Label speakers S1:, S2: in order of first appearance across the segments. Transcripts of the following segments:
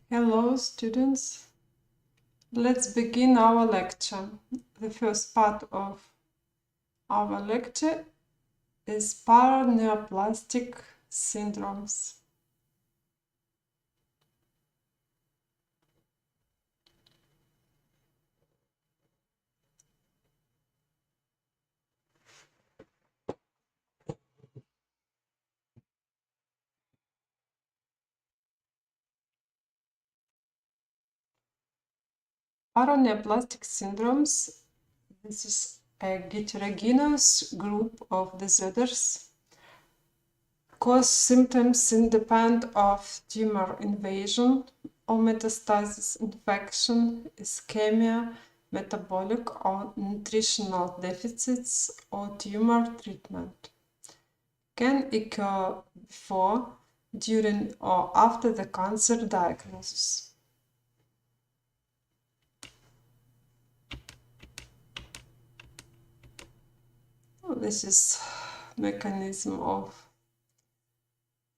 S1: Hello, students. Let's begin our lecture. The first part of our lecture is paraneoplastic syndromes. Paraneoplastic syndromes, this is a heterogeneous group of disorders, cause symptoms independent of tumor invasion or metastasis, infection, ischemia, metabolic or nutritional deficits, or tumor treatment. Can occur before, during, or after the cancer diagnosis. This is mechanism of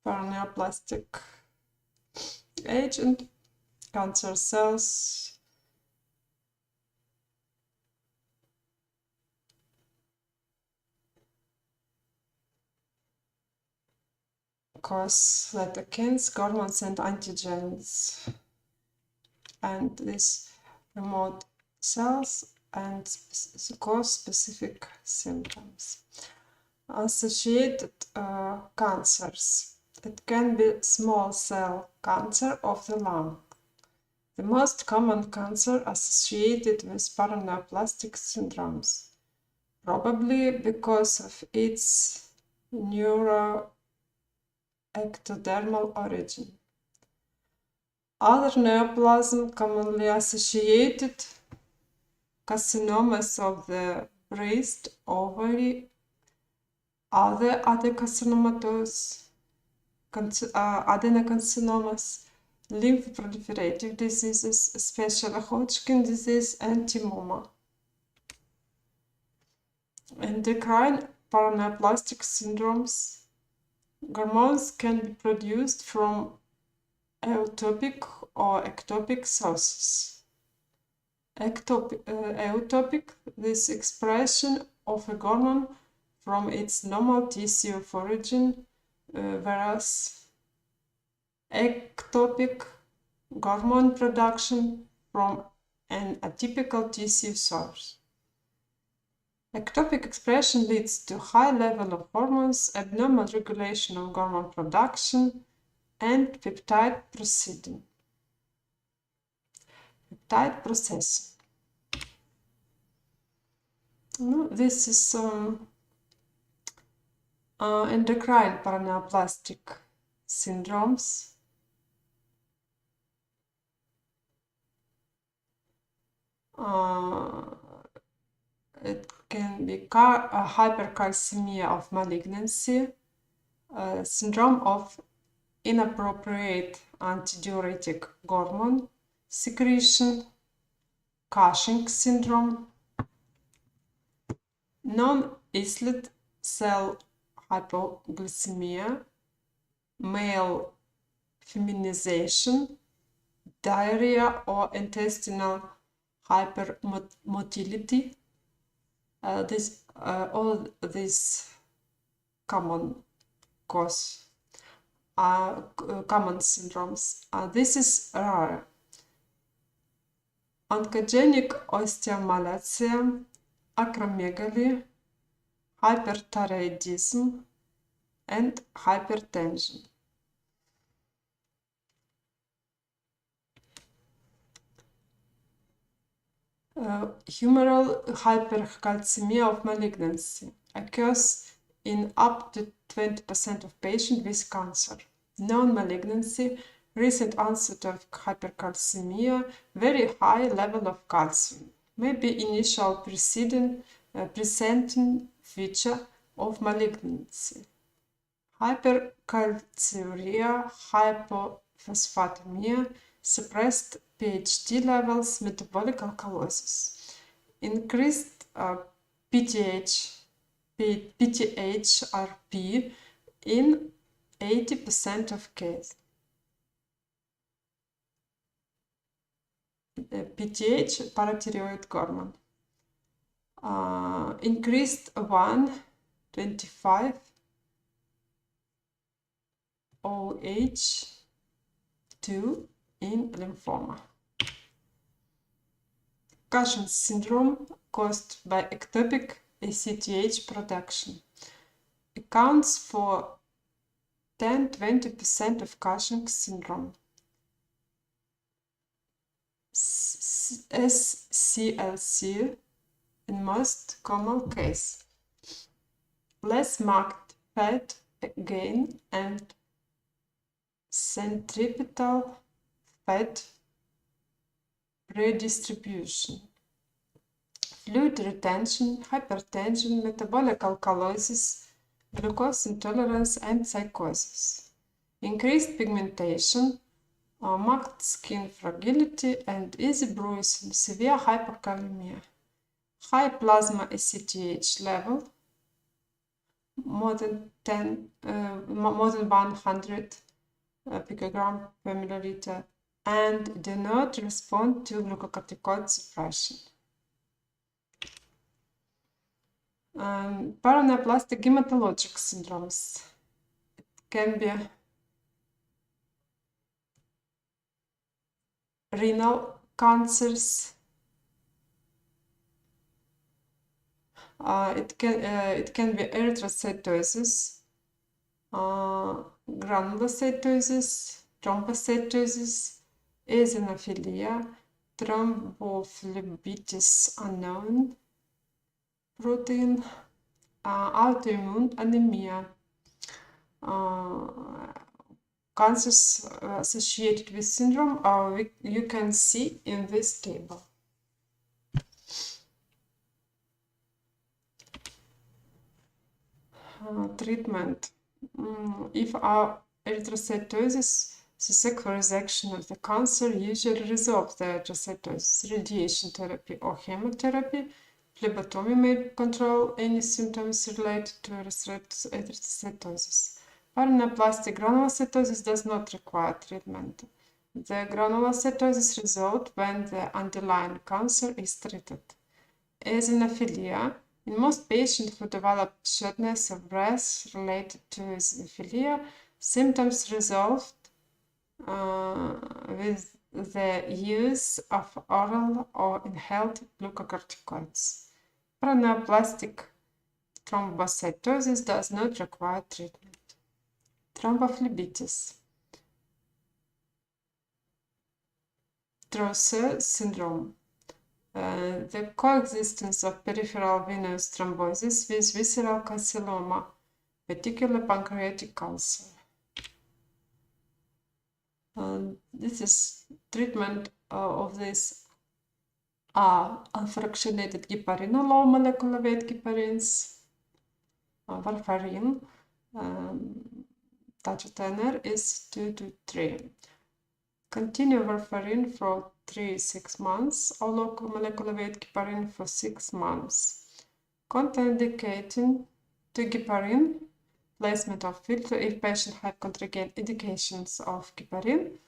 S1: paraneoplastic agent, cancer cells, cause cytokines, hormones, and antigens, and this promote cells and cause specific symptoms. Associated cancers. It can be small cell cancer of the lung. The most common cancer associated with paraneoplastic syndromes, probably because of its neuroectodermal origin. Other neoplasm commonly associated carcinomas of the breast, ovary, other adenocarcinomas, adenocarcinomas, lymphoproliferative diseases, especially Hodgkin disease and thymoma. Endocrine paraneoplastic syndromes. Hormones can be produced from eutopic or ectopic sources. Eutopic, this expression of a hormone from its normal tissue of origin, whereas ectopic, hormone production from an atypical tissue source. Ectopic expression leads to high level of hormones, abnormal regulation of hormone production, and peptide processing. This is endocrine paraneoplastic syndromes. It can be hypercalcemia of malignancy, syndrome of inappropriate antidiuretic hormone secretion, Cushing syndrome, non-islet cell hypoglycemia, male feminization, diarrhea or intestinal hypermotility. All these common syndromes. This is rare. Oncogenic osteomalacia, acromegaly, hyperthyroidism, and hypertension. Humoral hypercalcemia of malignancy occurs in up to 20% of patients with cancer. Non-malignancy, recent onset of hypercalcemia, very high level of calcium, maybe initial presenting feature of malignancy. Hypercalciuria, hypophosphatemia, suppressed PHT levels, metabolic alkalosis, increased PTHRP, in 80% of cases. PTH, parathyroid hormone, increased 125 OH2 in lymphoma. Cushing's syndrome caused by ectopic ACTH production accounts for 10-20% of Cushing's syndrome. SCLC in most common case. Less marked fat gain and centripetal fat redistribution. Fluid retention, hypertension, metabolic alkalosis, glucose intolerance, and psychosis. Increased pigmentation, marked skin fragility, and easy bruising, severe hyperkalemia. High plasma ACTH level, more than 100 picogram per milliliter, and do not respond to glucocorticoid suppression. Paraneoplastic hematologic syndromes. It can be renal cancers. It can be erythrocytosis, granulocytosis, thrombocytosis, eosinophilia, thrombophlebitis unknown protein, autoimmune anemia, cancers associated with syndrome you can see in this table. Treatment. If erythrocytosis, the sequelae resection of the cancer usually resolves the erythrocytosis. Radiation therapy or chemotherapy. Phlebotomy may control any symptoms related to erythrocytosis. Paraneoplastic granulocytosis does not require treatment. The granulocytosis results when the underlying cancer is treated. Eosinophilia. In most patients who develop shortness of breath related to eosinophilia, symptoms resolved with the use of oral or inhaled glucocorticoids. Paraneoplastic thrombocytosis does not require treatment. Thrombophlebitis. Trousseau syndrome. The coexistence of peripheral venous thrombosis with visceral carcinoma, particularly pancreatic cancer. This is treatment of this unfractionated heparin, low molecular weight heparins, warfarin. Touch tenor is 2 to 3. Continue warfarin for 3-6 months or local molecular weight heparin for 6 months. Contraindicating to heparin, placement of filter if patient have contraindicated indications of heparin,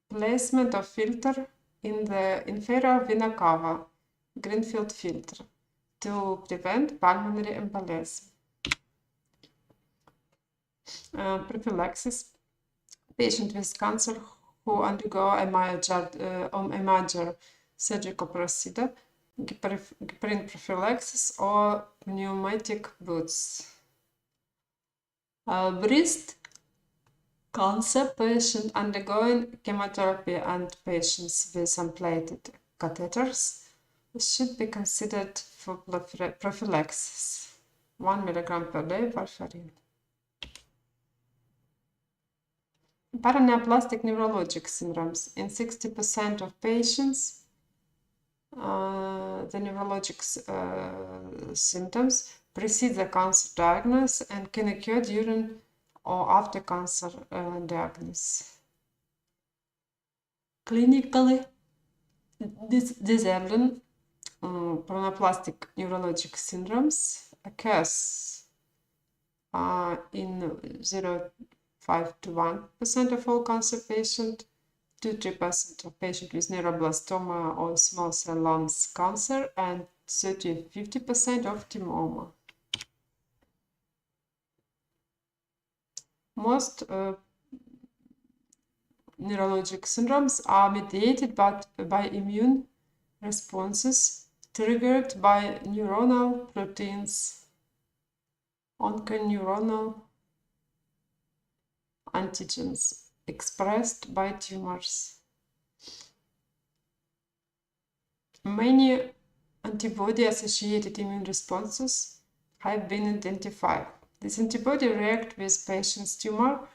S1: placement of filter in the inferior vena cava, Greenfield filter, to prevent pulmonary embolism. Prophylaxis. Patient with cancer who undergo a major surgical procedure, heparin prophylaxis or pneumatic boots. Breast cancer patient undergoing chemotherapy and patients with unplated catheters should be considered for prophylaxis. 1 milligram per day warfarin. Paraneoplastic neurologic syndromes. In 60% of patients, the neurologic symptoms precede the cancer diagnosis and can occur during or after cancer diagnosis. Clinically disabling paraneoplastic neurologic syndromes occurs in 0.5 to 1% of all cancer patients, 2-3% of patients with neuroblastoma or small cell lung cancer, and 30-50% of tumor. Most neurologic syndromes are mediated by immune responses triggered by neuronal proteins, onconeuronal antigens expressed by tumors. Many antibody-associated immune responses have been identified. This antibody react with patient's tumor,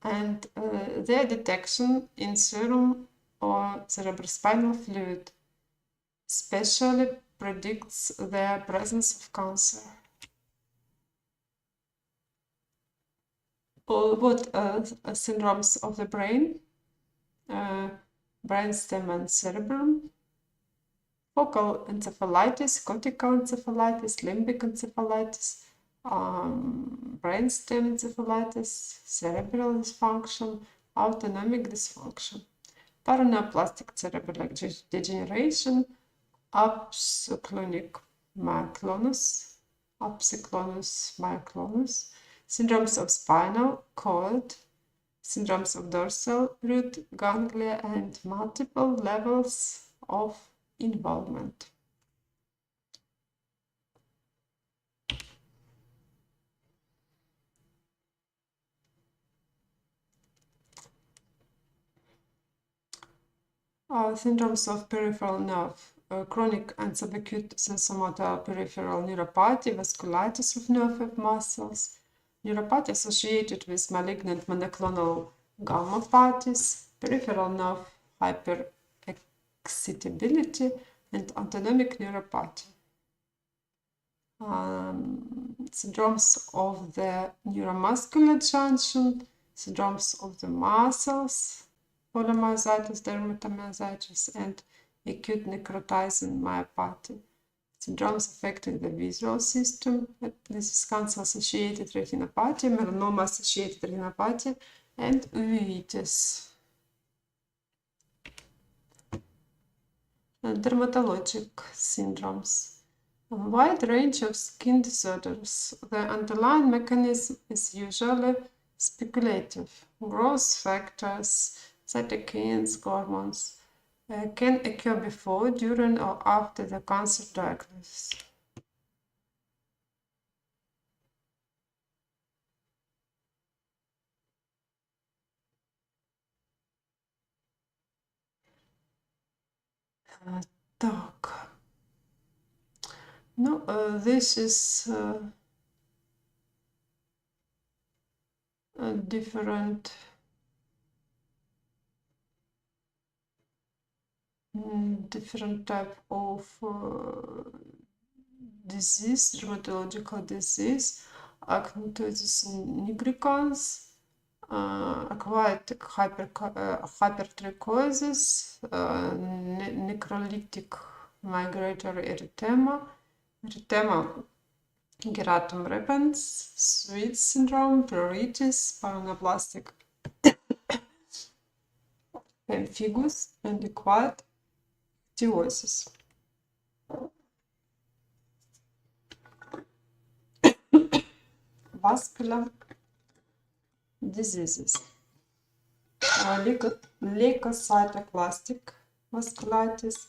S1: and their detection in serum or cerebrospinal fluid especially predicts their presence of cancer. What syndromes of the brain? Brainstem and cerebrum, focal encephalitis, cortical encephalitis, limbic encephalitis, brainstem encephalitis, cerebral dysfunction, autonomic dysfunction, paraneoplastic cerebral degeneration, apsiclonic myoclonus, syndromes of spinal cord, syndromes of dorsal root ganglia, and multiple levels of involvement. Syndromes of peripheral nerve, chronic and subacute sensomotor peripheral neuropathy, vasculitis of nerve muscles, neuropathy associated with malignant monoclonal gammopathies, peripheral nerve hyperexcitability, and autonomic neuropathy. Syndromes of the neuromuscular junction, syndromes of the muscles, polymyositis, dermatomyositis, and acute necrotizing myopathy. Syndromes affecting the visual system. This is cancer-associated retinopathy, melanoma-associated retinopathy, and uveitis. Dermatologic syndromes. A wide range of skin disorders. The underlying mechanism is usually speculative. Growth factors, cytokines, hormones can occur before, during, or after the cancer diagnosis. Так. No, this is a different type of disease, dermatological disease, acanthosis nigricans, acquired hypertrichosis, necrolytic migratory erythema, geratum repens, Sweet syndrome, pruritus, paraneoplastic pemphigus, and acquired ichthyosis. Vascular diseases. Leukocytoclastic vasculitis,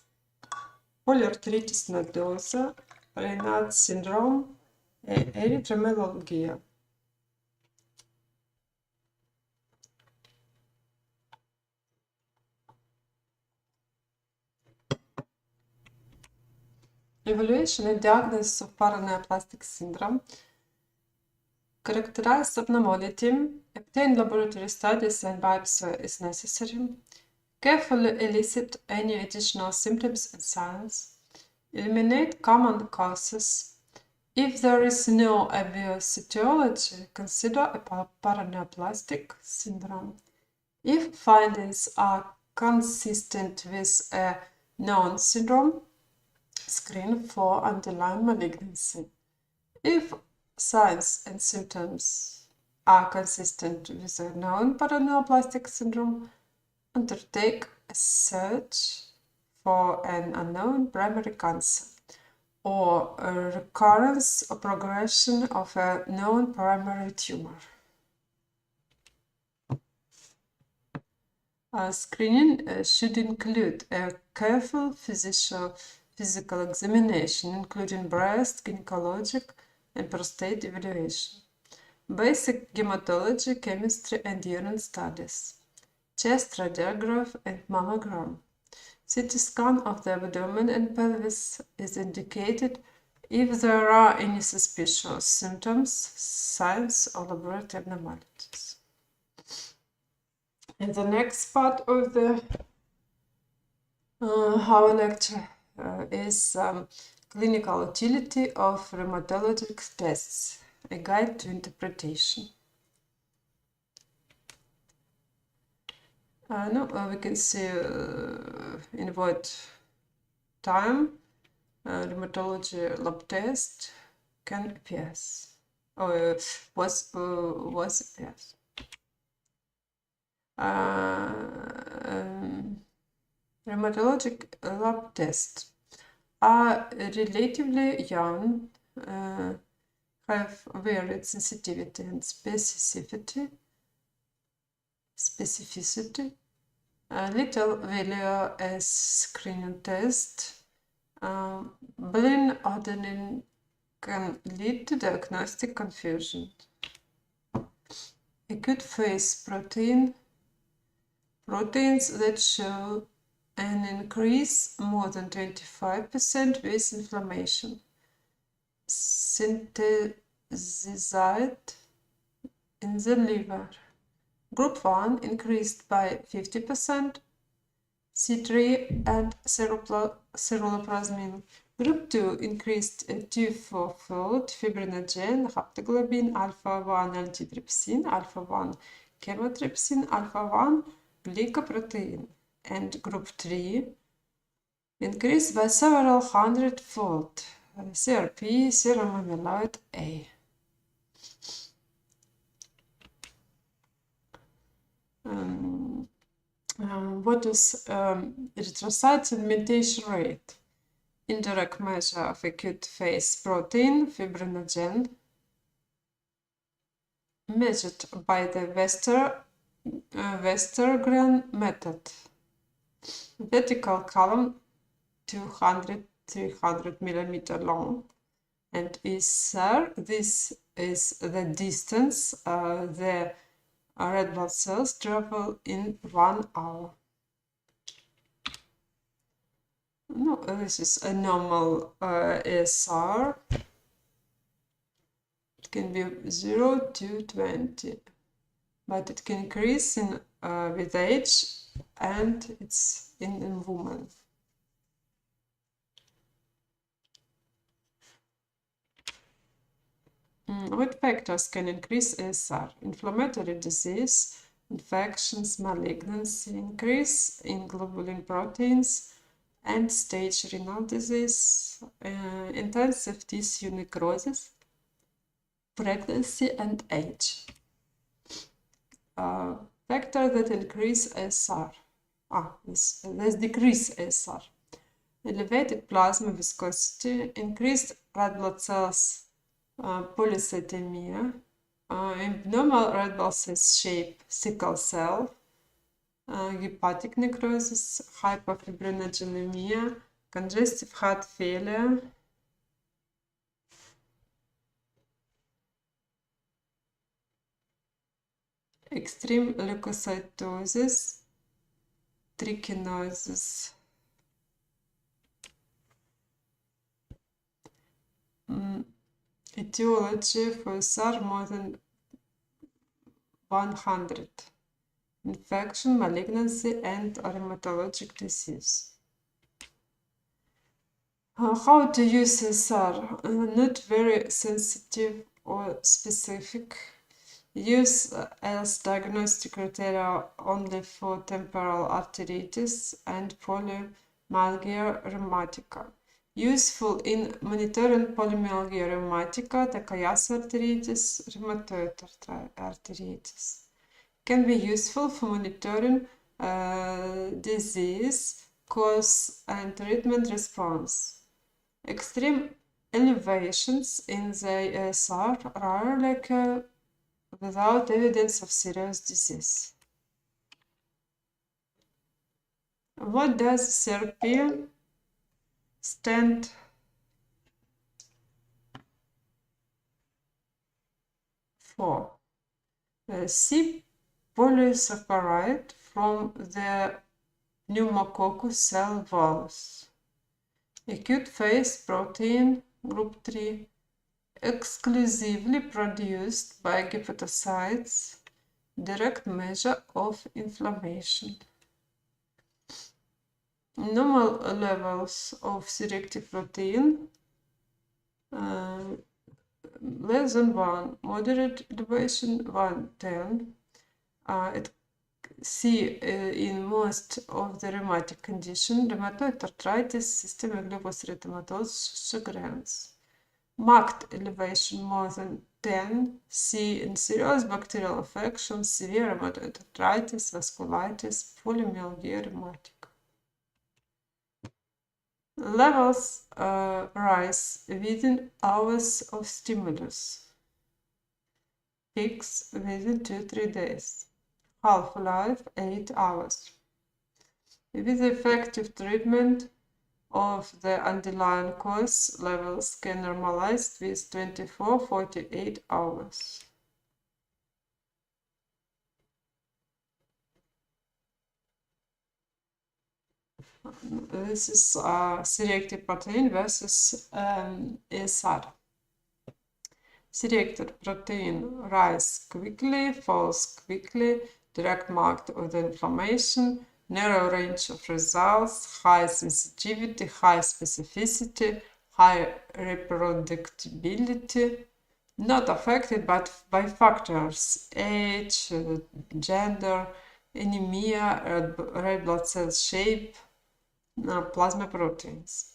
S1: polyarthritis nodosa, Raynaud syndrome, erythromelalgia. Evaluation and diagnosis of paraneoplastic syndrome. Characterize abnormality, obtain laboratory studies and biopsy is necessary. Carefully elicit any additional symptoms and signs. Eliminate common causes. If there is no obvious etiology, consider a paraneoplastic syndrome. If findings are consistent with a known syndrome, screen for underlying malignancy. If signs and symptoms are consistent with a known paraneoplastic syndrome, undertake a search for an unknown primary cancer or a recurrence or progression of a known primary tumor. Screening should include a careful physical examination, including breast, gynecologic, and prostate evaluation, basic hematology, chemistry, and urine studies, chest radiograph, and mammogram. CT scan of the abdomen and pelvis is indicated if there are any suspicious symptoms, signs, or laboratory abnormalities. And the next part of the our lecture is clinical utility of rheumatologic tests, a guide to interpretation. We can see in what time rheumatology lab test can appear or was appears. Rheumatologic lab tests are relatively young, have varied sensitivity and specificity, little value as screening test. Blind ordering can lead to diagnostic confusion. Acute phase proteins that show an increase more than 25% with inflammation, synthesized in the liver. Group 1 increased by 50%, C3 and ceruloplasmin. Group 2 increased T4-fold fibrinogen, haptoglobin, alpha-1 antitrypsin, alpha-1 chymotrypsin, alpha-1 glycoprotein. And group 3 increased by several hundred-fold, CRP, serum amyloid A. What is erythrocyte sedimentation rate? Indirect measure of acute phase protein, fibrinogen, measured by the Westergren method. Vertical column 200-300 mm long, and this is the distance the red blood cells travel in 1 hour. This is a normal ASR. It can be 0 to 20, but it can increase with age, and it's in women. What factors can increase ASR? Inflammatory disease, infections, malignancy, increase in globulin proteins, end-stage renal disease, intensive tissue necrosis, pregnancy, and age. Factor that increase ASR. Let's decrease ASR. Elevated plasma viscosity, increased red blood cells, polycythemia, abnormal red blood cells shape, sickle cell, hepatic necrosis, hypofibrinogenemia, congestive heart failure, extreme leukocytosis, trichinosis. Etiology for SAR more than 100. Infection, malignancy, and rheumatologic disease. How to use SAR? Not very sensitive or specific. Use as diagnostic criteria only for temporal arteritis and polymyalgia rheumatica. Useful in monitoring polymyalgia rheumatica, Takayasu arteritis, rheumatoid arteritis. Can be useful for monitoring disease cause and treatment response. Extreme elevations in the ESR rarely occur without evidence of serious disease. What does CRP stand for? C. Polysaccharide from the pneumococcus cell walls. Acute phase protein group 3 exclusively produced by hepatocytes, direct measure of inflammation. Normal levels of C-reactive protein less than 1, moderate elevation 110. In most of the rheumatic condition, rheumatoid arthritis, systemic lupus erythematosus, Sjogren's. Marked elevation more than 10, C in serious bacterial infections, severe rheumatoid arthritis, vasculitis, polymyalgia rheumatica. Levels rise within hours of stimulus. Peaks within 2-3 days. Half-life 8 hours. With effective treatment of the underlying cause, levels can normalize with 24-48 hours. This is C-reactive protein versus ESR. C-reactive protein rise quickly, falls quickly, direct marked of the inflammation, narrow range of results, high sensitivity, high specificity, high reproducibility, not affected but by factors, age, gender, anemia, red blood cell shape, plasma proteins.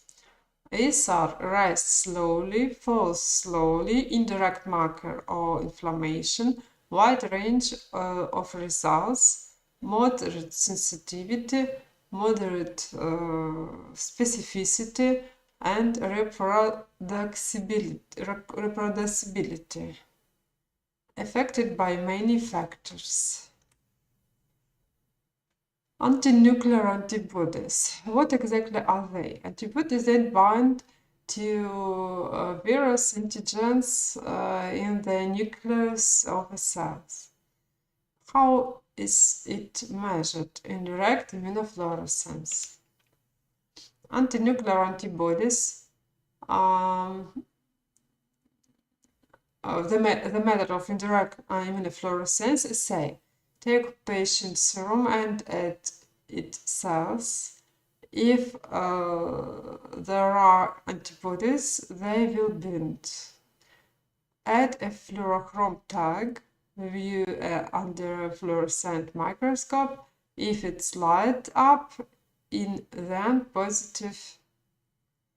S1: ESR rise slowly, falls slowly, indirect marker or inflammation, wide range of results, moderate sensitivity, moderate specificity, and reproducibility, affected by many factors. Antinuclear antibodies. What exactly are they? Antibodies that bind to various antigens in the nucleus of the cells. How is it measured? In direct immunofluorescence. Antinuclear antibodies, the method of indirect immunofluorescence is say, take patient's serum and add it cells. If there are antibodies, they will bind. Add a fluorochrome tag, view under a fluorescent microscope. If it's light up, then positive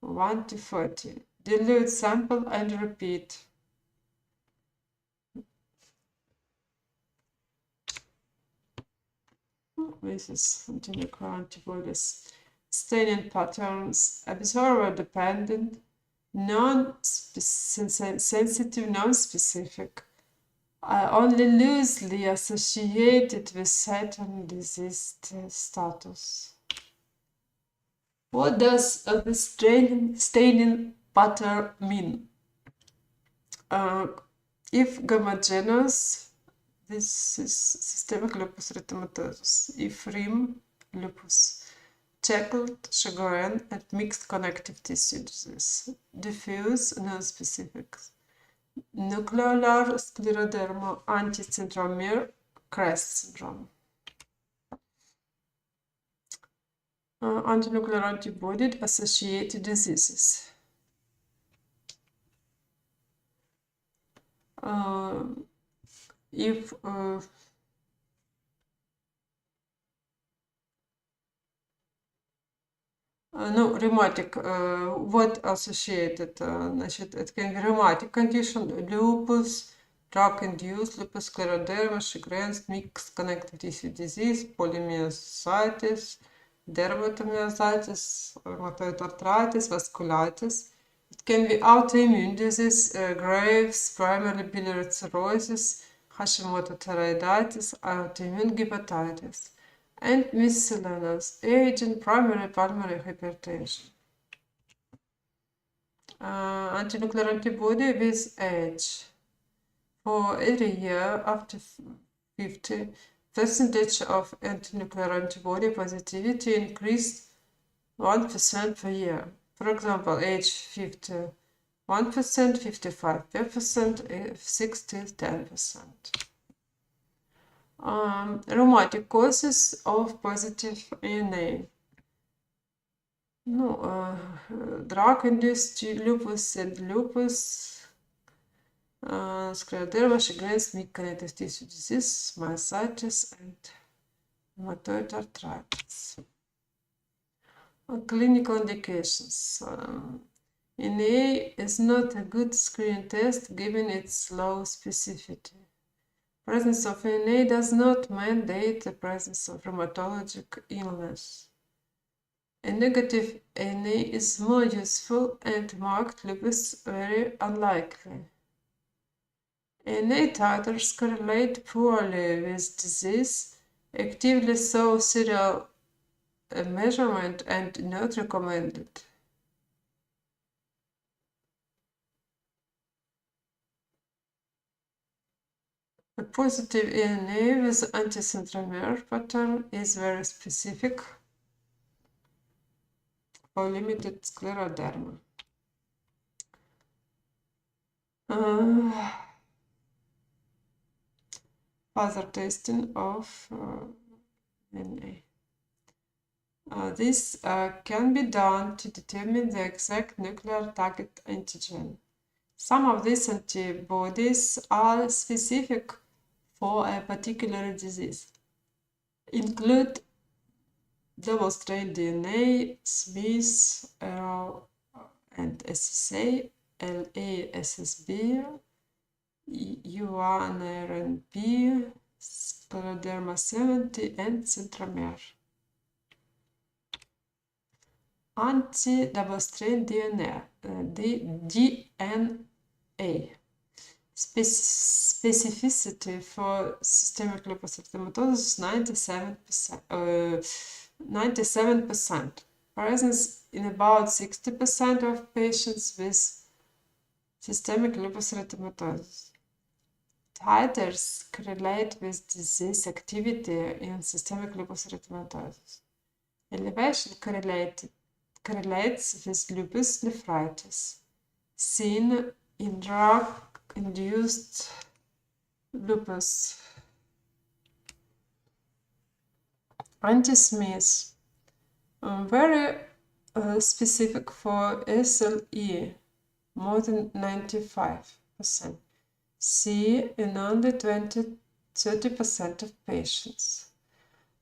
S1: 1 to 40. Dilute sample and repeat. This is antinuclear antibodies. Staining patterns, observer-dependent, non-sensitive, non-specific, only loosely associated with certain disease status. What does the staining pattern mean? If homogeneous, this is systemic lupus erythematosus. If RIM, lupus. Checkered, Sjogren, and mixed connective tissue disease. Diffuse, non-specific. Nuclear scleroderma, anticentromere, CREST syndrome. Antinuclear antibody associated diseases. If No, rheumatic. What associated? Значит, it can be rheumatic condition, lupus, drug-induced lupus, scleroderma, Sjogren's, mixed connective tissue disease, polymyositis, dermatomyositis, rheumatoid arthritis, vasculitis. It can be autoimmune disease, Graves, primary biliary cirrhosis, Hashimoto thyroiditis, autoimmune hepatitis, and miscellaneous age and primary pulmonary hypertension. Antinuclear antibody with age. For every year after 50, percentage of antinuclear antibody positivity increased 1% per year. For example, age 50, 1%, 55, 5%, 60, 10%. Rheumatic causes of positive ANA. No, drug-induced lupus and lupus, scleroderma, Sjogren's, mixed connective tissue disease, myositis, and rheumatoid arthritis. Clinical indications. NA is not a good screening test given its low specificity. Presence of NA does not mandate the presence of rheumatologic illness. A negative NA is more useful and marked lupus very unlikely. NA titers correlate poorly with disease, actively show serial measurement and not recommended. A positive NA with anti-centromere pattern is very specific for limited scleroderma. Further testing of NA. This can be done to determine the exact nuclear target antigen. Some of these antibodies are specific for a particular disease, include double-strand DNA, Smith, and SSA, LA-SSB, U1RNP, scleroderma 70, and centromere. Anti-double-strand DNA, DNA. Specificity for systemic lupus erythematosus 97%. Presence in about 60% of patients with systemic lupus erythematosus. Titers correlate with disease activity in systemic lupus erythematosus. Elevation correlates with lupus nephritis, seen in drug-induced lupus. Anti-Smith, very specific for SLE, more than 95%. See in only 20-30% of patients.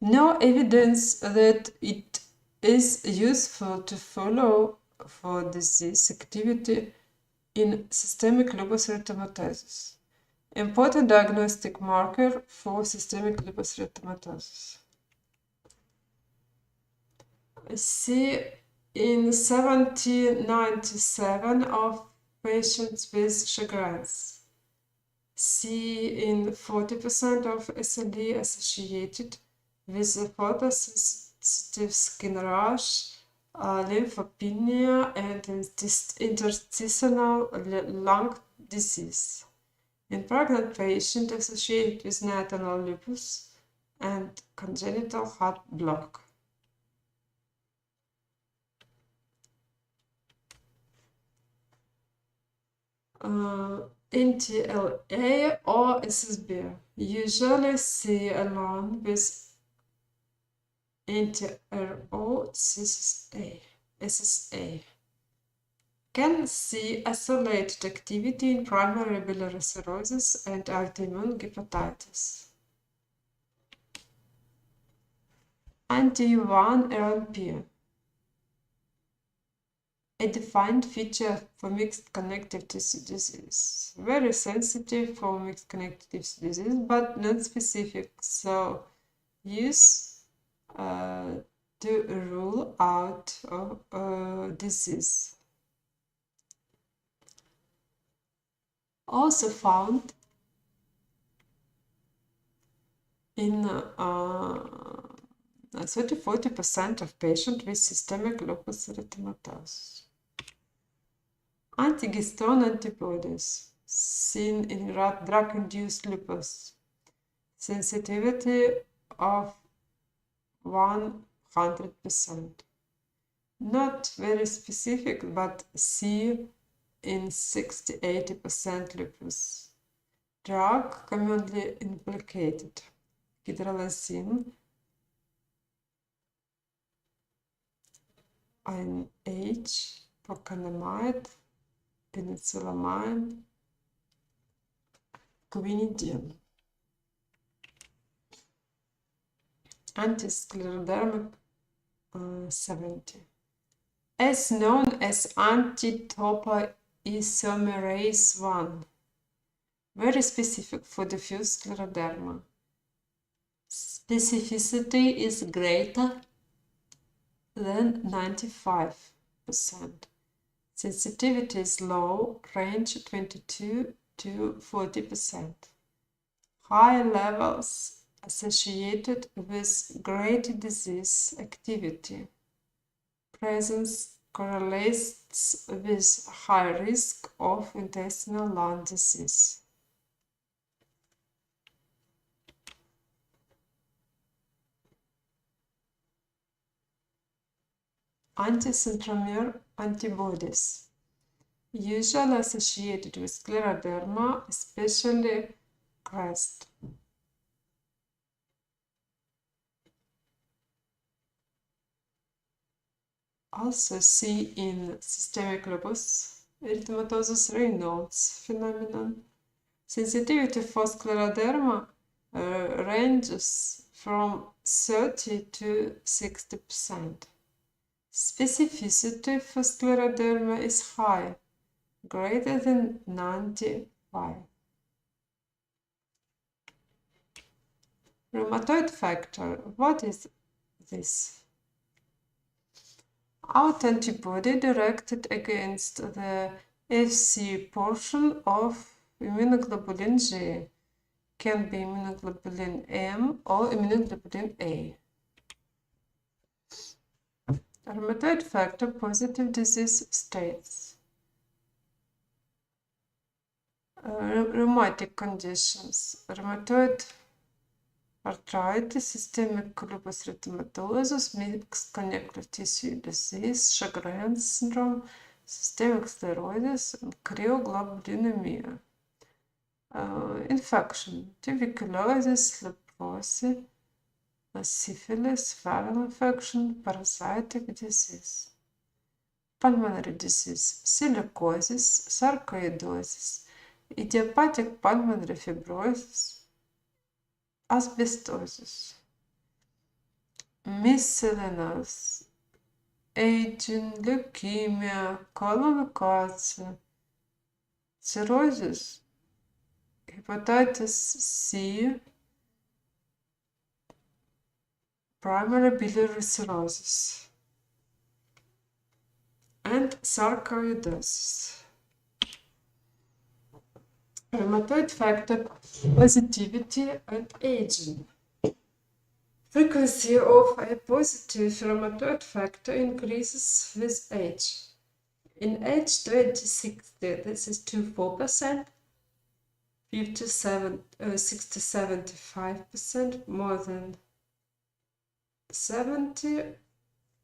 S1: No evidence that it is useful to follow for disease activity in systemic lupus erythematosus. Important diagnostic marker for systemic lupus erythematosus. See in 97% of patients with Sjogren's. See in 40% of SLE associated with a photosensitive skin rash, lymphopenia, and interstitial lung disease. In pregnant patients associated with neonatal lupus and congenital heart block. NTLA or SSB, usually see along with NTRO SSA. Can see isolated activity in primary biliary cirrhosis and autoimmune hepatitis. Anti-1 RNP. a defined feature for mixed connective tissue disease. Very sensitive for mixed connective tissue disease, but not specific. So use to rule out disease. Also found in 30–40% of patients with systemic lupus erythematosus. Anti-gastone antibodies seen in drug-induced lupus. Sensitivity of 100%. Not very specific, but see in 60–80% lupus. Drug commonly implicated: hydralazine, INH, procainamide, penicillamine, quinidine. Antisclerodermic 70. As known as anti-topoisomerase 1. Very specific for diffuse scleroderma. Specificity is greater than 95%. Sensitivity is low, range 22 to 40%. High levels associated with greater disease activity. Presence correlates with high risk of intestinal lung disease. Anti-centromere antibodies, usually associated with scleroderma, especially CREST. Also see in systemic lupus erythematosus Raynaud's phenomenon. Sensitivity for scleroderma ranges from 30 to 60%. Specificity for scleroderma is high, greater than 95. Rheumatoid factor, what is this? Autoantibody directed against the Fc portion of immunoglobulin G, can be immunoglobulin M or immunoglobulin A. Rheumatoid factor positive disease states. Rheumatic conditions: rheumatoid arthritis, systemic lupus erythematosus, mixed connective tissue disease, Sjogren's syndrome, systemic sclerosis, and cryoglobulinemia. Infection: tuberculosis, leprosy, syphilis, viral infection, parasitic disease. Pulmonary disease: silicosis, sarcoidosis, idiopathic pulmonary fibrosis, asbestosis. Miscellaneous: aging, leukemia, colon cancer, cirrhosis, hepatitis C, primary biliary cirrhosis, and sarcoidosis. Rheumatoid factor positivity and aging. Frequency of a positive rheumatoid factor increases with age. In age 2060, this is 2–4%, 60–75%, more than 70,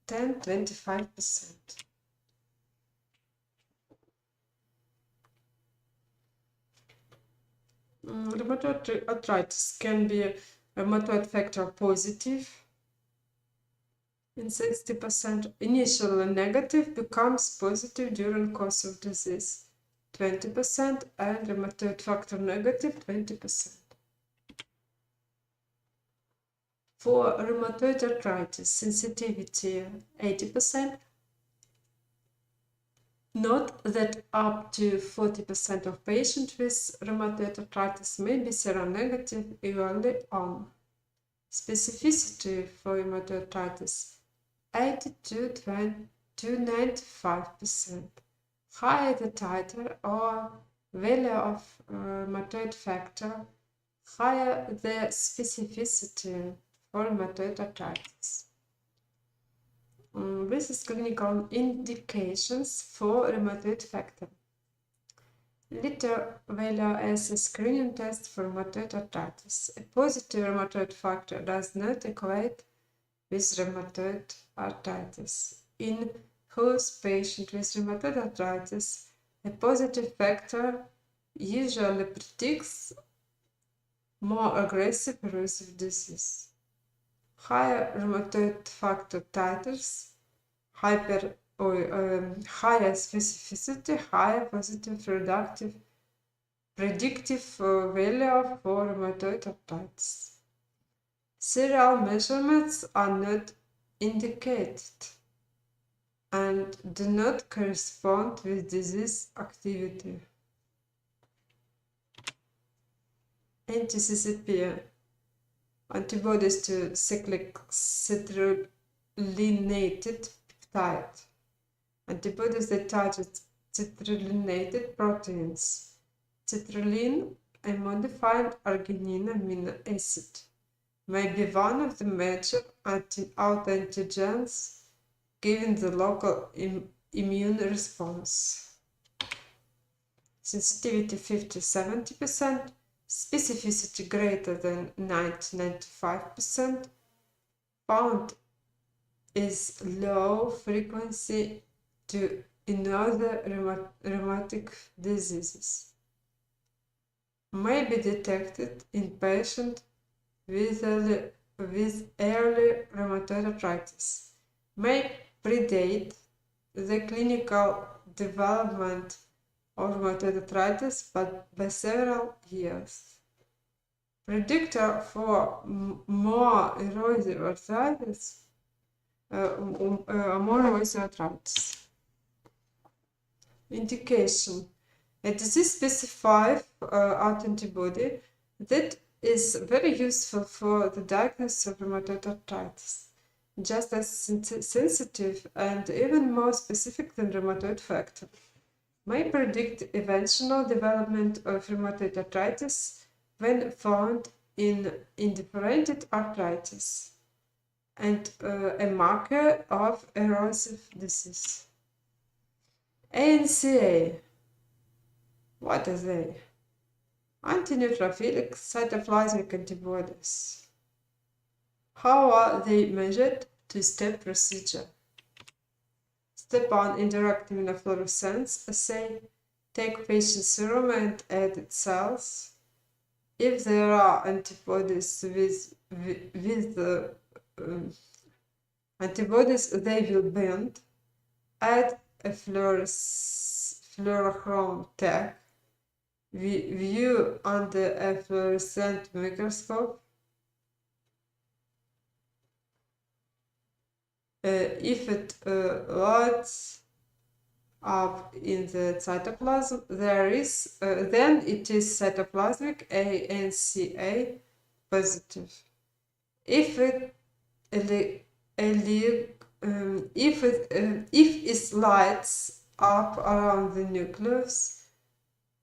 S1: 10–25%. Rheumatoid arthritis can be rheumatoid factor positive in 60%. Initially negative, becomes positive during course of disease, 20%, and rheumatoid factor negative, 20%. For rheumatoid arthritis, sensitivity 80%, Note that up to 40% of patients with rheumatoid arthritis may be seronegative early on. Specificity for rheumatoid arthritis 80 to 95%. Higher the titer or value of rheumatoid factor, higher the specificity for rheumatoid arthritis. This is clinical indications for rheumatoid factor. Liter value as a screening test for rheumatoid arthritis. A positive rheumatoid factor does not equate with rheumatoid arthritis. In whose patient with rheumatoid arthritis, a positive factor usually predicts more aggressive erosive disease. Higher rheumatoid factor titers, higher specificity, higher positive predictive value for rheumatoid arthritis. Serial measurements are not indicated and do not correspond with disease activity. Anti-CCP antibodies to cyclic citrullinated peptide. Antibodies that target citrullinated proteins. Citrulline, a modified arginine amino acid, may be one of the major autoantigens given the local immune response. Sensitivity 50-70%, specificity greater than 90-95%, found is low frequency in other rheumatic diseases. May be detected in patients with early rheumatoid arthritis. May predate the clinical development of rheumatoid arthritis by several years. Predictor for more erosive arthritis. Indication: a disease-specified autoantibody that is very useful for the diagnosis of rheumatoid arthritis, just as sensitive and even more specific than rheumatoid factor. May predict eventual development of rheumatoid arthritis when found in indifferentiated arthritis, and a marker of erosive disease. ANCA. What are they? Antineutrophilic cytoplasmic antibodies. How are they measured? Two-step procedure. Step 1. Indirect immunofluorescence assay. Take patient serum and added cells. If there are antibodies with the antibodies, they will bind. Add a fluorochrome tag. View under a fluorescent microscope. If it lights up in the cytoplasm, then it is cytoplasmic ANCA positive. If it lights up around the nucleus,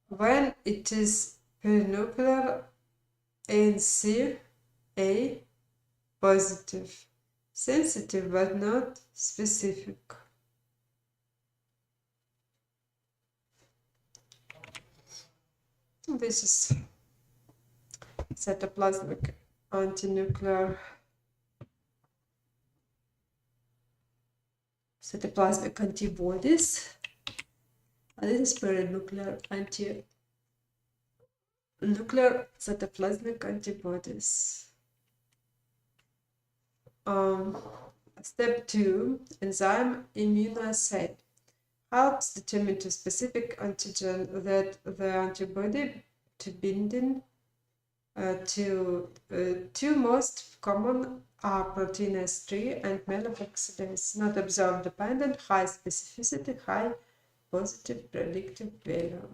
S1: when it is perinuclear, ANCA positive, sensitive but not specific. This is cytoplasmic antinuclear cytoplasmic antibodies, and this is perinuclear nuclear cytoplasmic antibodies. Step 2, enzyme immunoassay helps determine the specific antigen that the antibody to binding to two most common are proteinase 3 and meloperoxidase, not observed dependent, high specificity, high positive predictive value.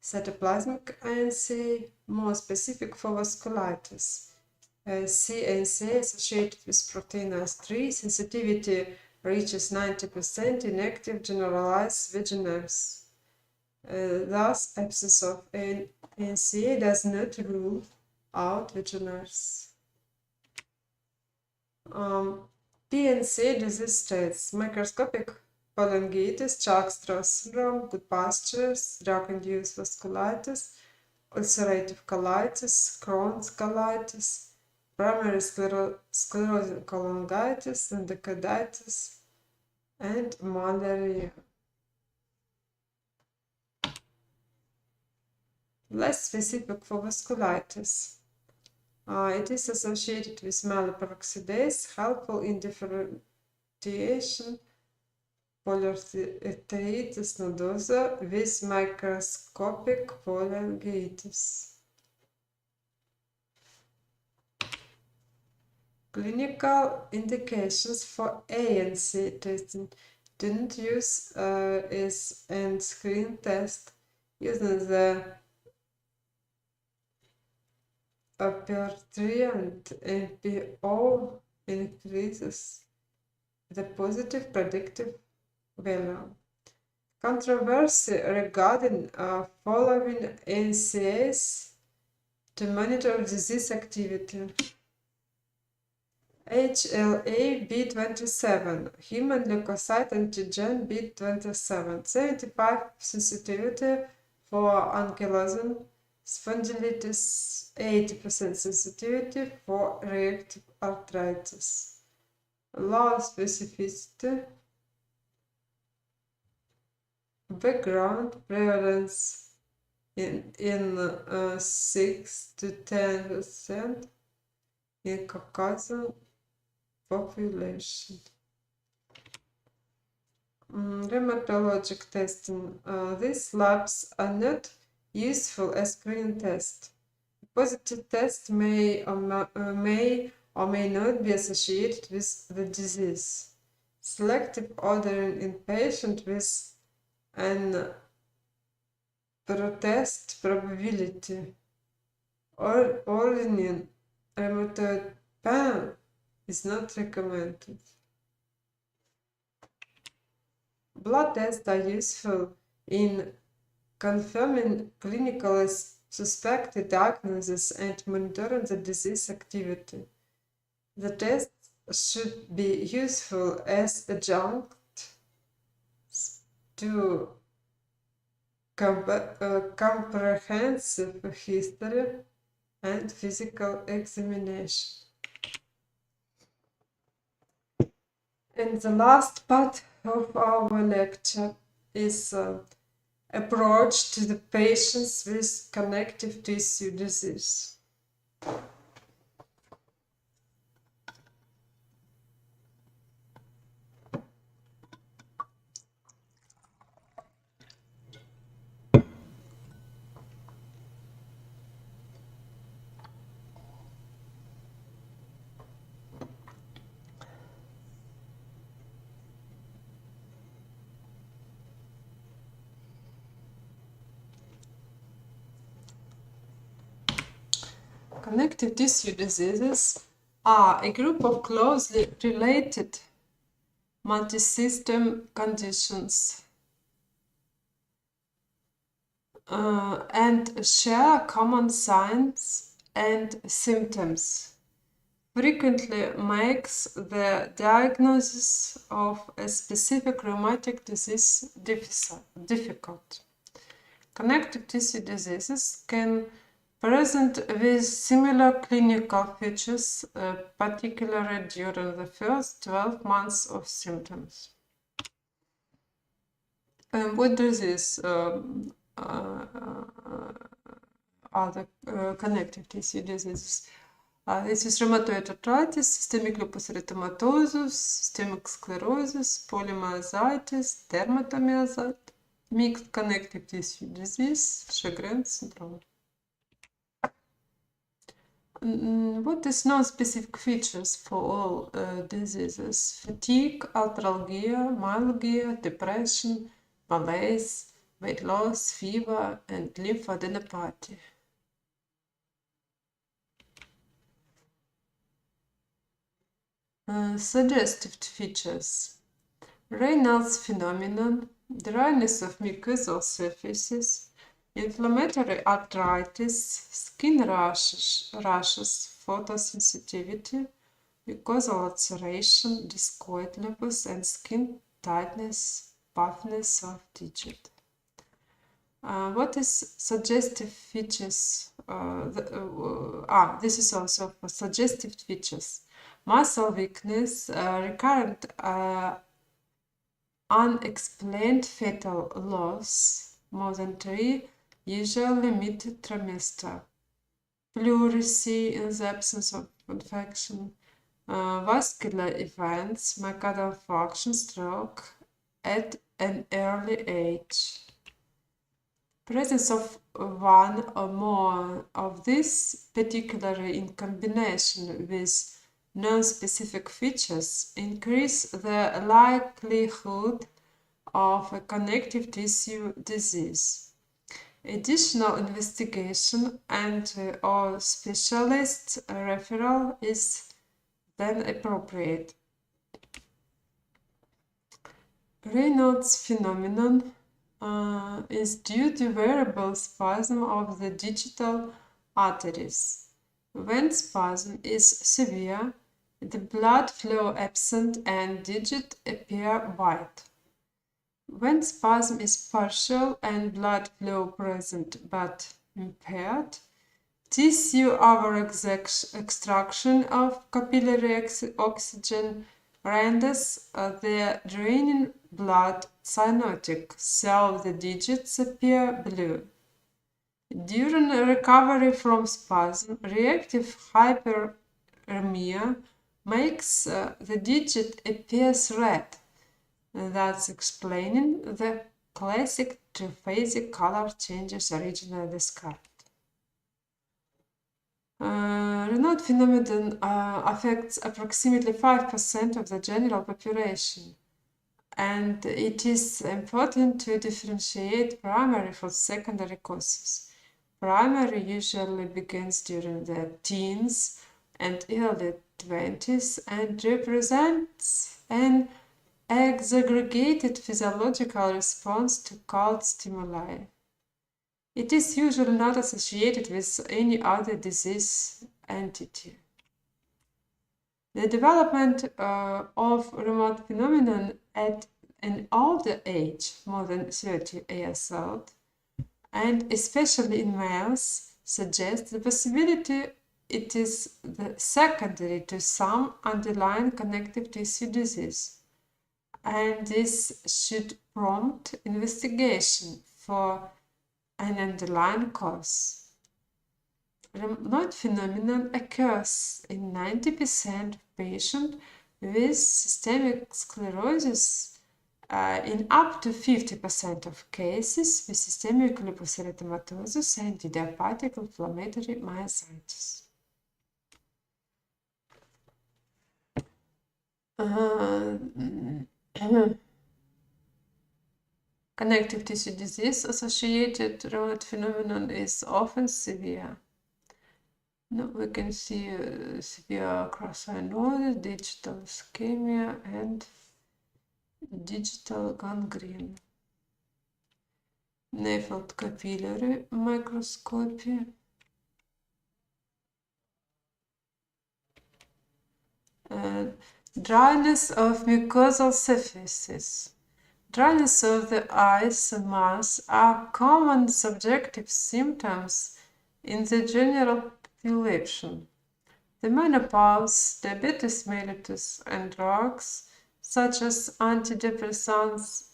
S1: Cytoplasmic ANC, more specific for vasculitis. CNC associated with proteinase 3, sensitivity reaches 90% in active generalized vaginismus. Thus, absence of ANC does not rule out vaginismus. PNC disease states: microscopic polyangiitis, Churg-Strauss syndrome, Goodpasture's, drug-induced vasculitis, ulcerative colitis, Crohn's colitis, primary sclerosing cholangitis, endocarditis, and malaria. Less specific for vasculitis. It is associated with myeloperoxidase, helpful in differentiation polyarteritis nodosa with microscopic polyangiitis. Clinical indications for ANC testing. Do not use as an screen test using the aperture and MPO increases the positive predictive value. Controversy regarding following NCAs to monitor disease activity. HLA-B27, human leukocyte antigen B27, 75 sensitivity for ankylosing spondylitis, 80% sensitivity for reactive arthritis. Low specificity. Background prevalence in 6 to 10% in Caucasian population. Rheumatologic testing. These labs are not useful as screening test. Positive test may or may not be associated with the disease. Selective ordering in patient with an protest probability or ordering rheumatoid pain is not recommended. Blood tests are useful in confirming clinically suspected diagnosis and monitoring the disease activity. The tests should be useful as adjunct to comprehensive history and physical examination. And the last part of our lecture is approach to the patients with connective tissue disease. Connective tissue diseases are a group of closely related multi-system conditions and share common signs and symptoms. Frequently makes the diagnosis of a specific rheumatic disease difficult. Connective tissue diseases can present with similar clinical features, particularly during the first 12 months of symptoms. What disease are the connective tissue diseases? This is rheumatoid arthritis, systemic lupus erythematosus, systemic sclerosis, polymyositis, dermatomyositis, mixed connective tissue disease, Sjogren's syndrome. What is non-specific features for all diseases? Fatigue, arthralgia, myalgia, depression, malaise, weight loss, fever, and lymphadenopathy. Suggestive features. Raynaud's phenomenon, dryness of mucosal surfaces, inflammatory arthritis, skin rashes, photosensitivity, mucosal ulceration, discoid lupus, and skin tightness, puffiness of digit. What is suggestive features? This is also for suggestive features. Muscle weakness, recurrent unexplained fetal loss, more than 3, usually mid-trimester. Pleurisy in the absence of infection. Vascular events, myocardial infarction, stroke at an early age. Presence of one or more of these, particularly in combination with non-specific features, increase the likelihood of a connective tissue disease. Additional investigation and or specialist referral is then appropriate. Raynaud's phenomenon is due to variable spasm of the digital arteries. When spasm is severe, the blood flow absent and digits appear white. When spasm is partial and blood flow present but impaired, tissue over-extraction of capillary oxygen renders the draining blood cyanotic, so the digits appear blue. During recovery from spasm, reactive hyperemia makes the digit appears red, thus explaining the classic triphasic color changes originally described. Raynaud phenomenon affects approximately 5% of the general population, and it is important to differentiate primary from secondary causes. Primary usually begins during the teens and early 20s and represents an exaggregated physiological response to cold stimuli. It is usually not associated with any other disease entity. The development of Raynaud phenomenon at an older age, more than 30 years old, and especially in males, suggests the possibility it is secondary to some underlying connective tissue disease, and this should prompt investigation for an underlying cause. Raynaud phenomenon occurs in 90% of patients with systemic sclerosis, in up to 50% of cases with systemic lupus erythematosus and idiopathic inflammatory myositis. Connective tissue disease associated Raynaud phenomenon is often severe. Now we can see severe carcinosis, digital ischemia, and digital gangrene. Nephiled capillary microscopy. Dryness of mucosal surfaces. Dryness of the eyes and mouth are common subjective symptoms in the general population. The menopause, diabetes mellitus, and drugs such as antidepressants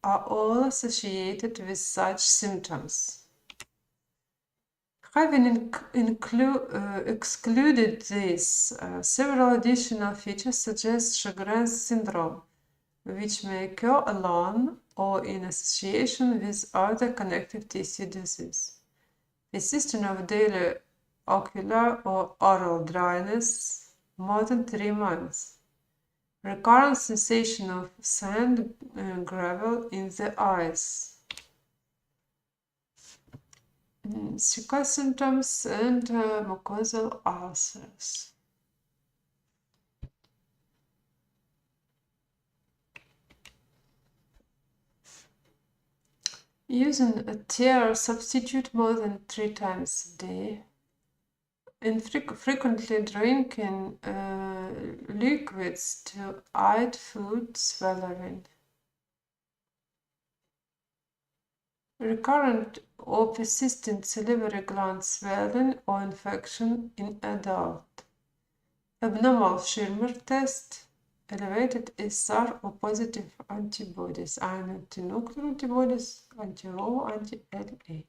S1: are all associated with such symptoms. Having excluded these, several additional features suggest Sjogren's syndrome, which may occur alone or in association with other connective tissue disease. Persistence of daily ocular or oral dryness more than 3 months. recurrent sensation of sand and gravel in the eyes, Zika symptoms and mucosal ulcers. Using a tear substitute more than 3 times a day. Frequently drinking liquids to aid food swallowing. Recurrent or persistent salivary gland swelling or infection in adult. Abnormal Schirmer test, elevated SR or positive antibodies, iron antinuclear antibodies, anti-Rho, anti-LA.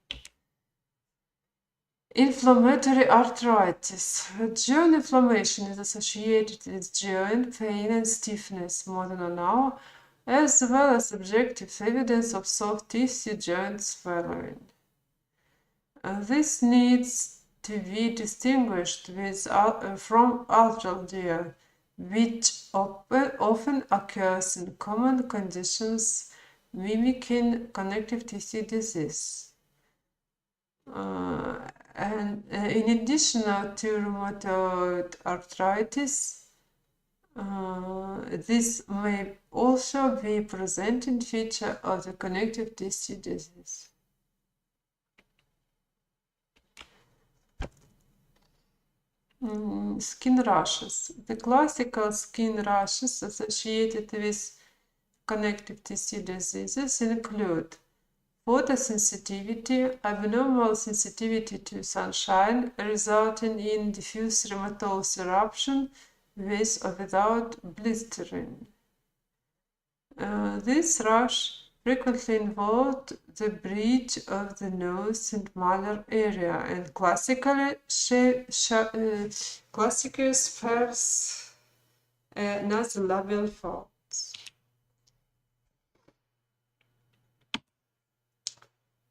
S1: Inflammatory arthritis. Joint inflammation is associated with joint pain and stiffness more than an hour, as well as objective evidence of soft tissue joint swelling. This needs to be distinguished from arthralgia, which often occurs in common conditions mimicking connective tissue disease. And in addition to rheumatoid arthritis, this may also be a presenting feature of the connective tissue disease. Skin rashes. The classical skin rashes associated with connective tissue diseases include photosensitivity, abnormal sensitivity to sunshine, resulting in diffuse rhematose eruption with or without blistering. This rash frequently involved the bridge of the nose and malar area and classically spares nasolabial folds.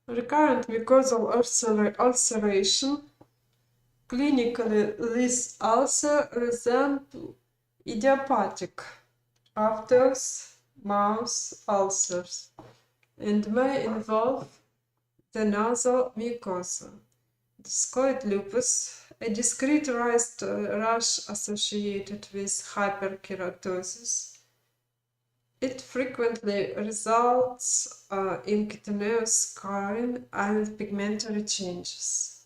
S1: Recurrent mucosal ulceration. Clinically, this ulcer resembles idiopathic aphthous mouth ulcers and may involve the nasal mucosa. Discoid lupus, a discrete rash associated with hyperkeratosis. It frequently results in cutaneous scarring and pigmentary changes.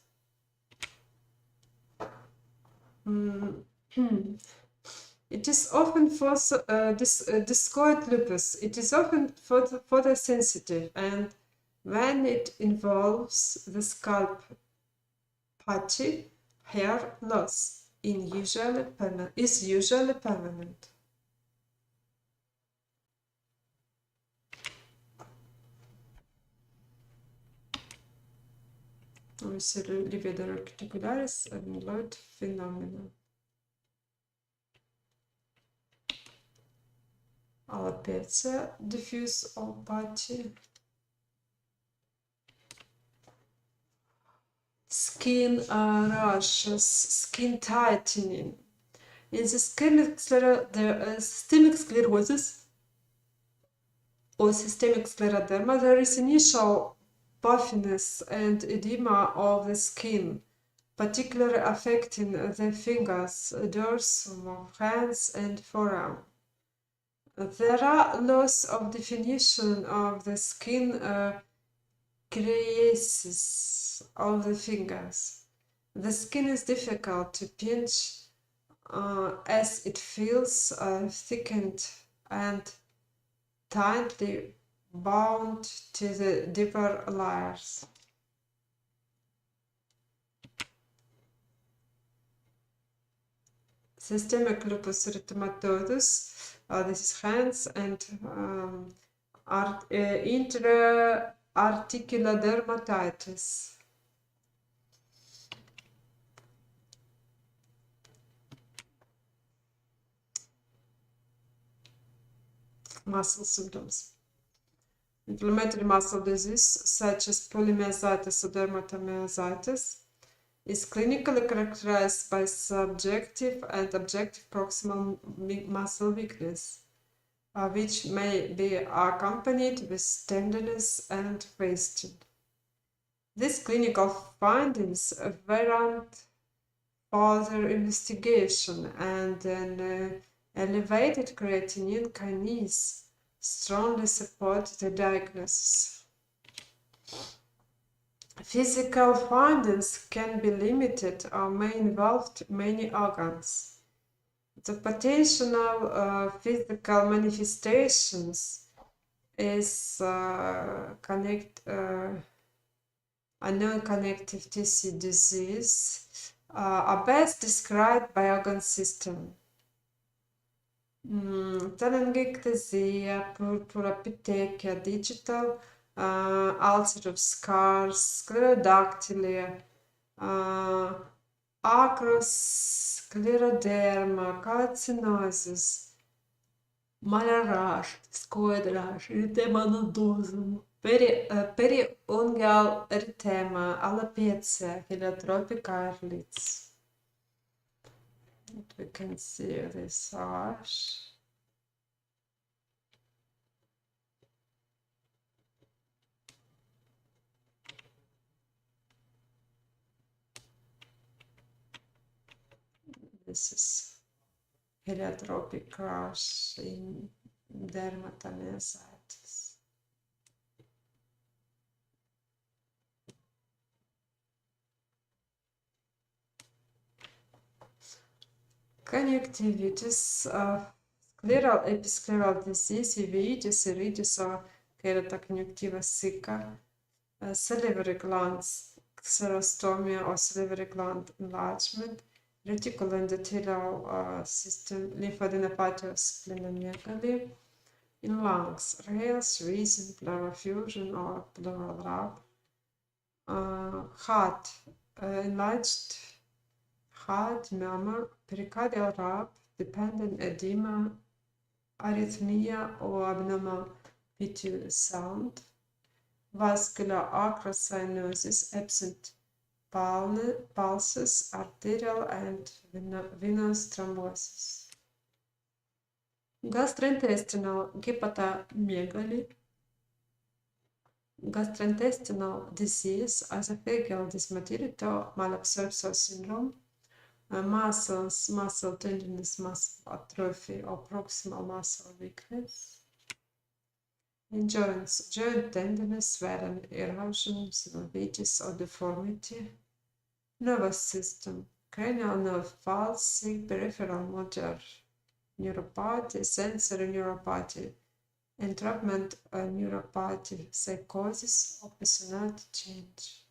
S1: It is often discoid lupus. It is often photosensitive, and when it involves the scalp, patchy hair loss is usually permanent. Livedo reticularis amyloid phenomenon. Alopecia, diffuse opacity. Skin rashes, skin tightening. In the systemic sclerosis or systemic scleroderma, there is initial puffiness and edema of the skin, particularly affecting the fingers, dorsum of hands, and forearm. There are loss of definition of the skin creases of the fingers. The skin is difficult to pinch as it feels thickened and tightly bound to the deeper layers. Systemic lupus erythematosus, this is hands, and intra-articular dermatitis. Muscle symptoms. Inflammatory muscle disease such as polymyositis or dermatomyositis, is clinically characterized by subjective and objective proximal muscle weakness, which may be accompanied with tenderness and wasting. These clinical findings warrant further investigation, and an elevated creatinine kinase strongly support the diagnosis. Physical findings can be limited or may involve many organs. The potential physical manifestations is a non-connective tissue disease are best described by organ system. Telangiectasia, purpura, digital, ulcerative scars, sclerodactyly, acroscleroderma, calcinosis, malaraj, scoidraj, erythema nodosum, periungual erythema, alopecia, heliotropic eyelids. We can see this arch. This is heliotropic arch in dermatomyositis. Conjunctivitis, scleral episcleral disease, uveitis, iritis, or keratoconjunctiva sicca, salivary glands, xerostomia or salivary gland enlargement, reticuloendothelial system, lymphadenopathy of splenomegaly, in lungs, rales, reason, pleural effusion or pleural rub, heart, enlarged heart, murmur, pericardial rub, dependent edema, arrhythmia or abnormal pituitary sound, vascular acrocyanosis, absent pulses, arterial and venous thrombosis. Gastrointestinal hepatomegaly, gastrointestinal disease, esophageal dysmotility or malabsorption syndrome, muscle tenderness, muscle atrophy or proximal muscle weakness. In joints, joint tenderness, swelling, erosion, synovitis or deformity. Nervous system, cranial nerve palsy, peripheral motor neuropathy, sensory neuropathy, entrapment neuropathy, psychosis or personality change.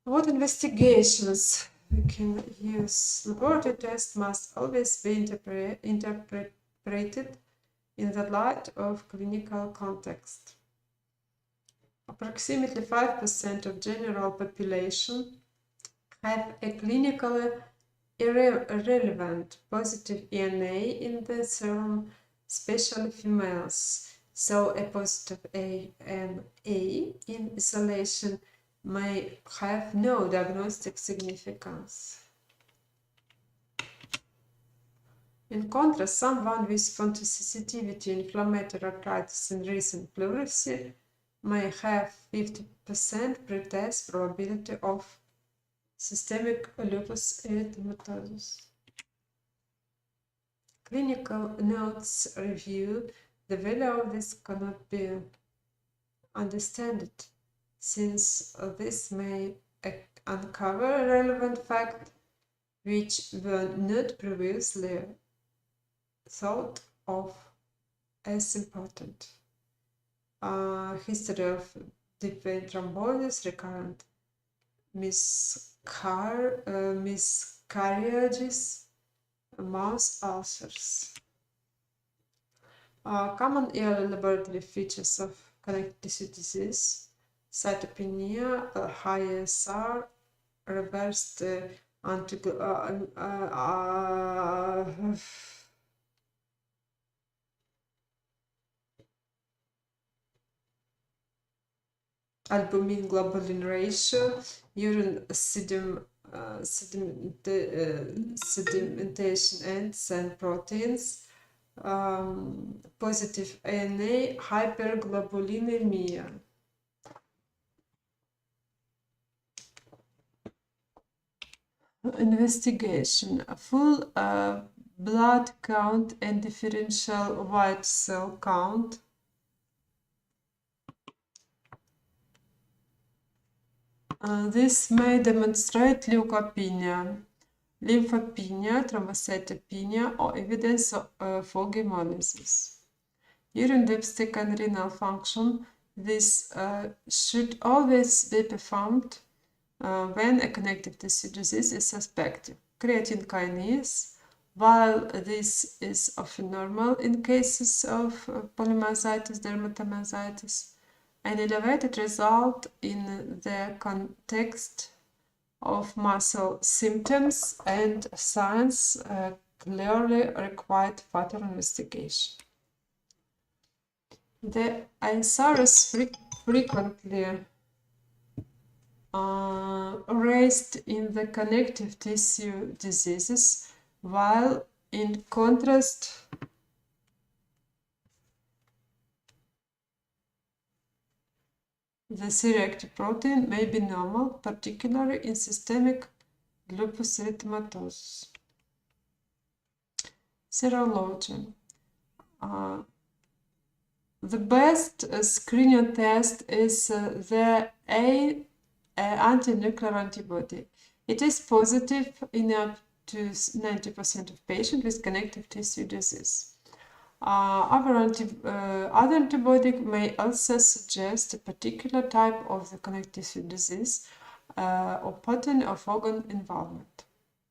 S1: What investigations we can use? Laboratory tests must always be interpreted in the light of clinical context. Approximately 5% of general population have a clinically irrelevant positive ENA in the serum, especially females. So a positive ANA in isolation may have no diagnostic significance. In contrast, someone with photosensitivity, inflammatory arthritis, and recent pleurisy may have 50% pretest probability of systemic lupus erythematosus. Clinical notes review. The value of this cannot be understood, since this may uncover a relevant fact which were not previously thought of as important. History of deep vein thrombosis, recurrent miscarriages, mouth ulcers. Common early laboratory features of connective tissue disease: cytopenia, high ASR, reversed albumin globulin ratio, urine sedimentation ends and proteins, positive ANA, hyperglobulinemia. Investigation: a full blood count and differential white cell count. This may demonstrate leukopenia, lymphopenia, thrombocytopenia, or evidence for hemolysis. Urine dipstick and renal function. This should always be performed when a connective tissue disease is suspected. Creatine kinase, while this is often normal in cases of polymyositis, dermatomyositis, an elevated result in the context of muscle symptoms and signs clearly required further investigation. The ISR is frequently raised in the connective tissue diseases, while in contrast, the C-reactive protein may be normal, particularly in systemic lupus erythematosus. Serology. The best screening test is the anti-nuclear antibody. It is positive in up to 90% of patients with connective tissue disease. Other antibody may also suggest a particular type of the connective tissue disease or pattern of organ involvement.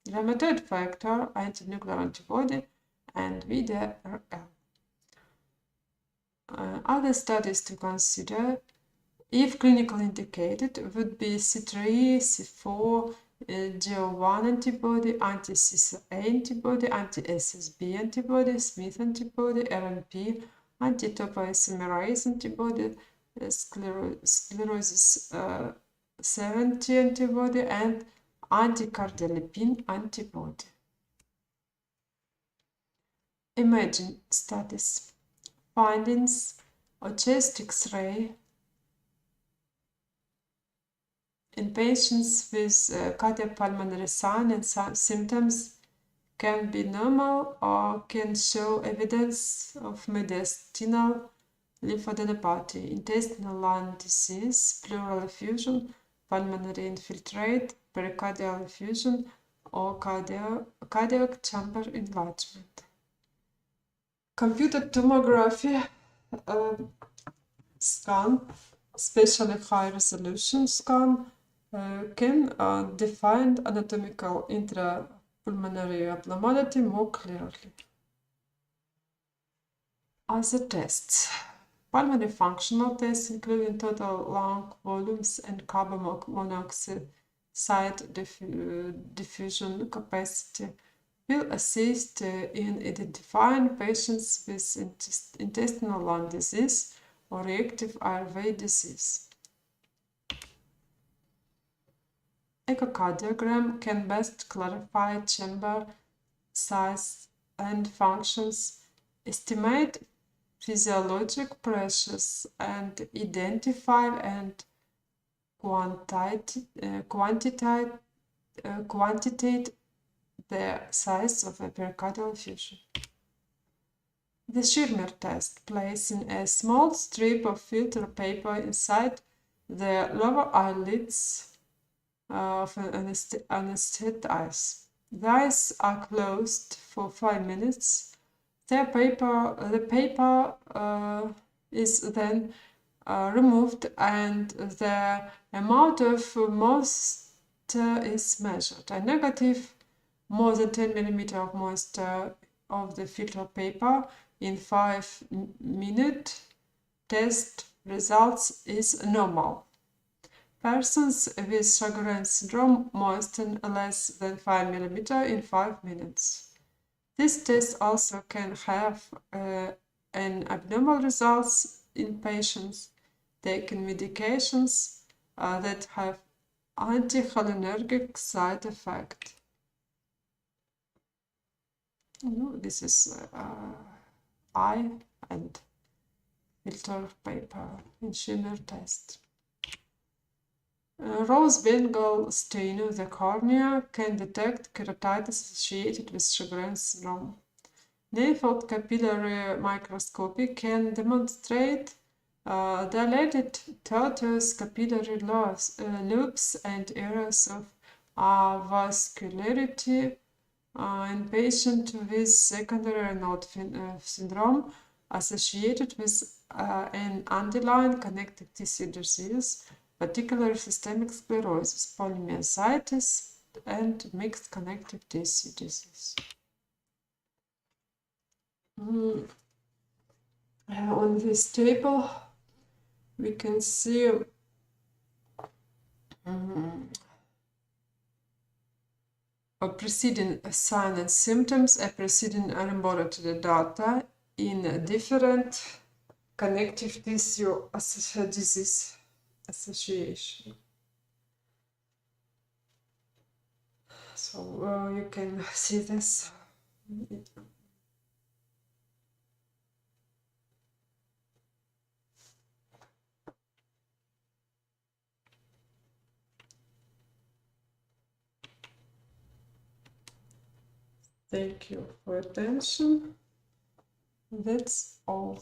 S1: Rheumatoid factor, anti-nuclear antibody, and VDRL. Other studies to consider, if clinically indicated, would be C3, C4, GO1 antibody, anti-CCA antibody, anti-SSB antibody, Smith antibody, RNP, anti-topoisomerase antibody, sclerosis 70 antibody, and anti-cardiolipin antibody. Imaging studies. Findings of chest X-ray in patients with cardiopulmonary signs and symptoms can be normal or can show evidence of mediastinal lymphadenopathy, intestinal lung disease, pleural effusion, pulmonary infiltrate, pericardial effusion, or cardiac chamber enlargement. Computer tomography scan, especially high-resolution scan, can define anatomical intrapulmonary abnormality more clearly. Other tests. Pulmonary functional tests, including total lung volumes and carbon monoxide diffusion capacity, will assist in identifying patients with intestinal lung disease or reactive airway disease. Echocardiogram can best clarify chamber size and functions, estimate physiologic pressures, and identify and quantitate the size of a pericardial effusion. The Schirmer test, placing a small strip of filter paper inside the lower eyelids of an anesthetized eyes. The eyes are closed for 5 minutes. The paper is then removed and the amount of moisture is measured. A negative more than 10 mm of moisture of the filter paper in 5-minute test results is normal. Persons with Sjogren's syndrome moisten less than 5 mm in 5 minutes. This test also can have an abnormal results in patients taking medications that have anticholinergic side effect. This is eye and filter paper in shimmer test. Rose Bengal stain of the cornea can detect keratitis associated with Sjogren's syndrome. Neighbored capillary microscopy can demonstrate dilated tortuous capillary loops and areas of vascularity in patients with secondary node syndrome associated with an underlying connective tissue disease, particularly systemic sclerosis, polymyositis, and mixed connective tissue disease. On this table, we can see preceding signs and symptoms and preceding laboratory data in different connective tissue disease association. So you can see this. Thank you for attention. That's all.